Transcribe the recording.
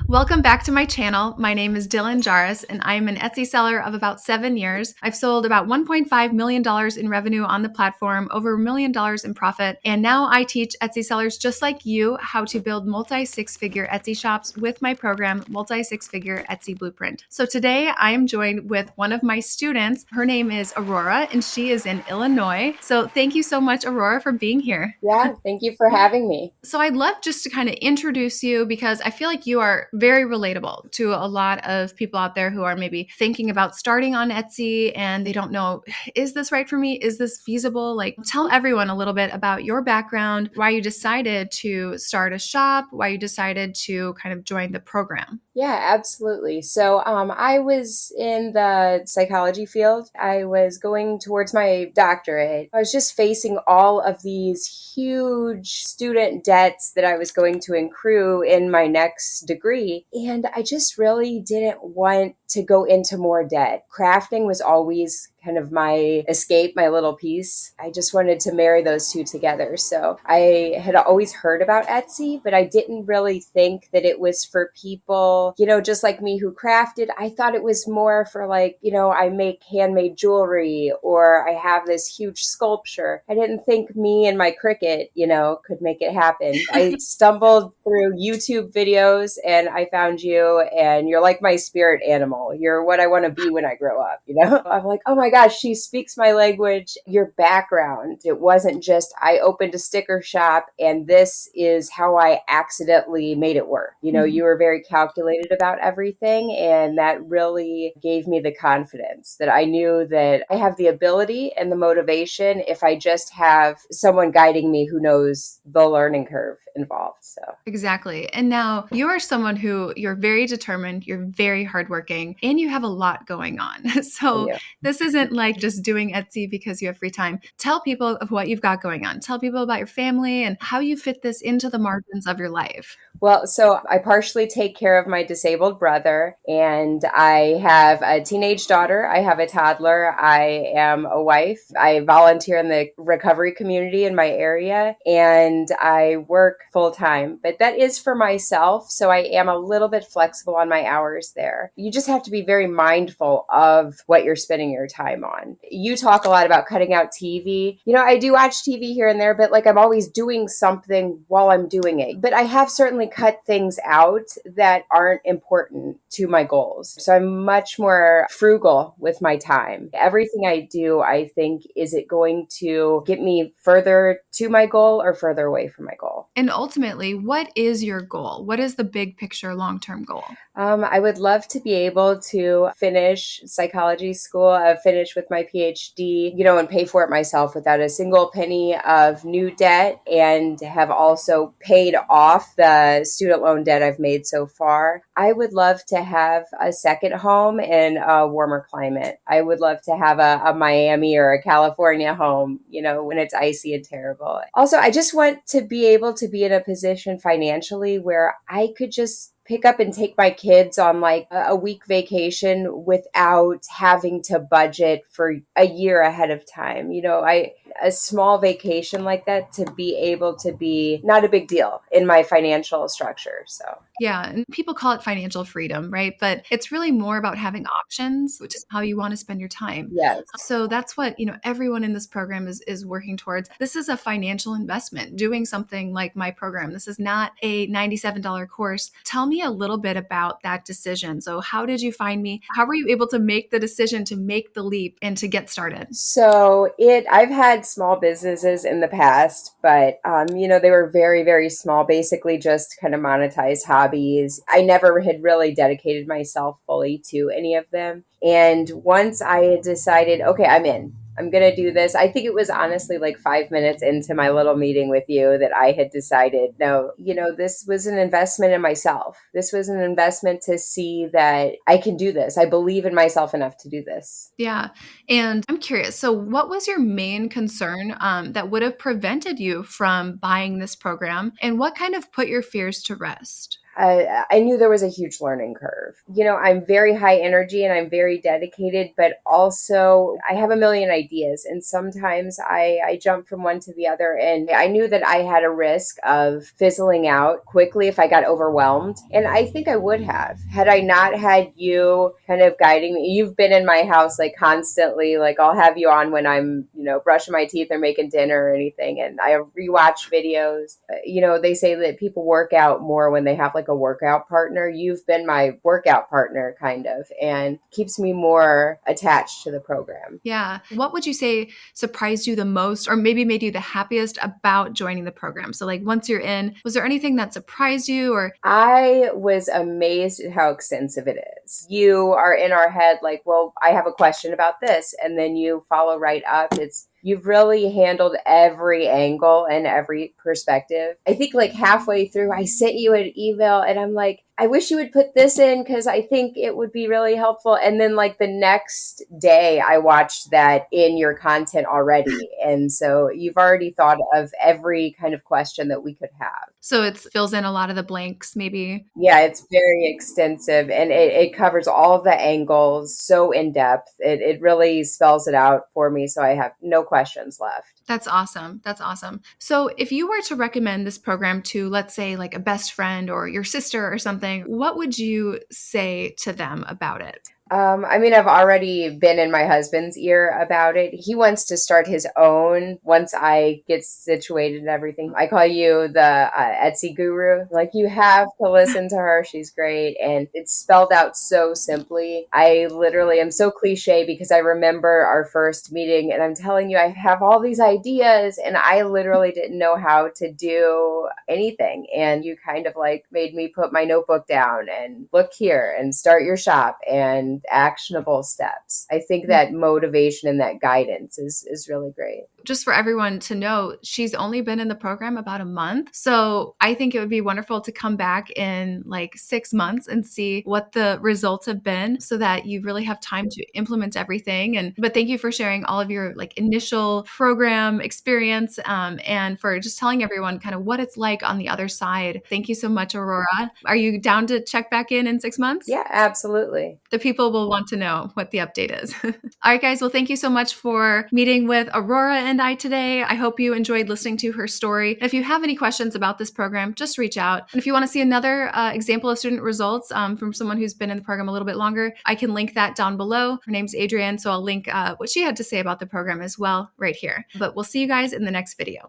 Welcome back to my channel. My name is Dylan Jarris, and I'm an Etsy seller of about 7 years. I've sold about $1.5 million in revenue on the platform, over $1 million in profit, and now I teach Etsy sellers just like you how to build multi-six-figure Etsy shops with my program, Multi-Six-Figure Etsy Blueprint. So today I am joined with one of my students. Her name is Aurora, and she is in Illinois. So thank you so much, Aurora, for being here. Yeah, thank you for having me. So I'd love just to kind of introduce you because I feel like you are very relatable to a lot of people out there who are maybe thinking about starting on Etsy and they don't know, is this right for me? Is this feasible? Like, tell everyone a little bit about your background, why you decided to start a shop, why you decided to kind of join the program. Yeah, absolutely. So I was in the psychology field. I was going towards my doctorate. I was just facing all of these huge student debts that I was going to accrue in my next degree. And I just really didn't want to go into more debt. Crafting was always kind of my escape, my little piece. I just wanted to marry those two together. So I had always heard about Etsy, but I didn't really think that it was for people, just like me who crafted. I thought it was more for like, I make handmade jewelry or I have this huge sculpture. I didn't think me and my Cricut, could make it happen. I stumbled through YouTube videos and I found you, and you're like my spirit animal. You're what I want to be when I grow up, I'm like, oh my gosh, she speaks my language. Your background, it wasn't just I opened a sticker shop and this is how I accidentally made it work. You were very calculated about everything, and that really gave me the confidence that I knew that I have the ability and the motivation if I just have someone guiding me who knows the learning curve involved. So Exactly. And now you are someone who you're very determined, you're very hardworking, and you have a lot going on. So yeah. this isn't like just doing Etsy because you have free time. Tell people of what you've got going on. Tell people about your family and how you fit this into the margins of your life. Well, so I partially take care of my disabled brother, and I have a teenage daughter. I have a toddler. I am a wife. I volunteer in the recovery community in my area, and I work full time. But that is for myself, so I am a little bit flexible on my hours there. You just have to be very mindful of what you're spending your time on. You talk a lot about cutting out TV. I do watch TV here and there, but like I'm always doing something while I'm doing it. But I have certainly cut things out that aren't important to my goals. So I'm much more frugal with my time. Everything I do, I think, is it going to get me further to my goal or further away from my goal? And ultimately, what is your goal? What is the big picture long-term goal? I would love to be able to finish psychology school, finish with my PhD, and pay for it myself without a single penny of new debt, and have also paid off the student loan debt I've made so far. I would love to have a second home in a warmer climate. I would love to have a Miami or a California home, when it's icy and terrible. Also, I just want to be able to be in a position financially where I could just pick up and take my kids on like a week vacation without having to budget for a year ahead of time. A small vacation like that to be able to be not a big deal in my financial structure. So Yeah, and people call it financial freedom, right? But it's really more about having options, which is how you want to spend your time. yes. So that's what, everyone in this program is working towards. This is a financial investment, doing something like my program. This is not a $97 course. Tell me a little bit about that decision. So how did you find me? How were you able to make the decision to make the leap and to get started? So I've had small businesses in the past, but they were very, very small, basically just kind of monetized hobbies. I never had really dedicated myself fully to any of them. And once I had decided, okay, I'm in. I'm going to do this. I think it was honestly like 5 minutes into my little meeting with you that I had decided, no, this was an investment in myself. This was an investment to see that I can do this. I believe in myself enough to do this. Yeah. And I'm curious. So, what was your main concern that would have prevented you from buying this program? And what kind of put your fears to rest? I knew there was a huge learning curve. I'm very high energy and I'm very dedicated, but also I have a million ideas. And sometimes I jump from one to the other. And I knew that I had a risk of fizzling out quickly if I got overwhelmed. And I think I would have had I not had you kind of guiding me. You've been in my house like constantly, like I'll have you on when I'm, brushing my teeth or making dinner or anything. And I rewatch videos. They say that people work out more when they have like a workout partner. You've been my workout partner kind of, and keeps me more attached to the program. Yeah. What would you say surprised you the most or maybe made you the happiest about joining the program? So like once you're in, was there anything that surprised you or I was amazed at how extensive it is. You are in our head like, well, I have a question about this. And then you follow right up. You've really handled every angle and every perspective. I think like halfway through, I sent you an email and I'm like, I wish you would put this in because I think it would be really helpful. And then like the next day, I watched that in your content already. And so you've already thought of every kind of question that we could have. so it fills in a lot of the blanks maybe? Yeah, it's very extensive and it covers all of the angles so in depth. It really spells it out for me. So I have no questions left. That's awesome. That's awesome. So if you were to recommend this program to, let's say, like a best friend or your sister or something, what would you say to them about it? I've already been in my husband's ear about it. He wants to start his own once I get situated and everything. I call you the Etsy guru. Like, you have to listen to her. She's great. And it's spelled out so simply. I literally am so cliche because I remember our first meeting and I'm telling you, I have all these ideas and I literally didn't know how to do anything. And you kind of like made me put my notebook down and look here and start your shop and actionable steps. I think that motivation and that guidance is really great. Just for everyone to know, she's only been in the program about a month. So I think it would be wonderful to come back in like 6 months and see what the results have been so that you really have time to implement everything. But thank you for sharing all of your like initial program experience and for just telling everyone kind of what it's like on the other side. Thank you so much, Aurora. Are you down to check back in 6 months? Yeah, absolutely. The people will want to know what the update is. All right, guys. Well, thank you so much for meeting with Aurora and I today. I hope you enjoyed listening to her story. If you have any questions about this program, just reach out. And if you want to see another example of student results from someone who's been in the program a little bit longer, I can link that down below. Her name's Adrienne, so I'll link what she had to say about the program as well right here. But we'll see you guys in the next video.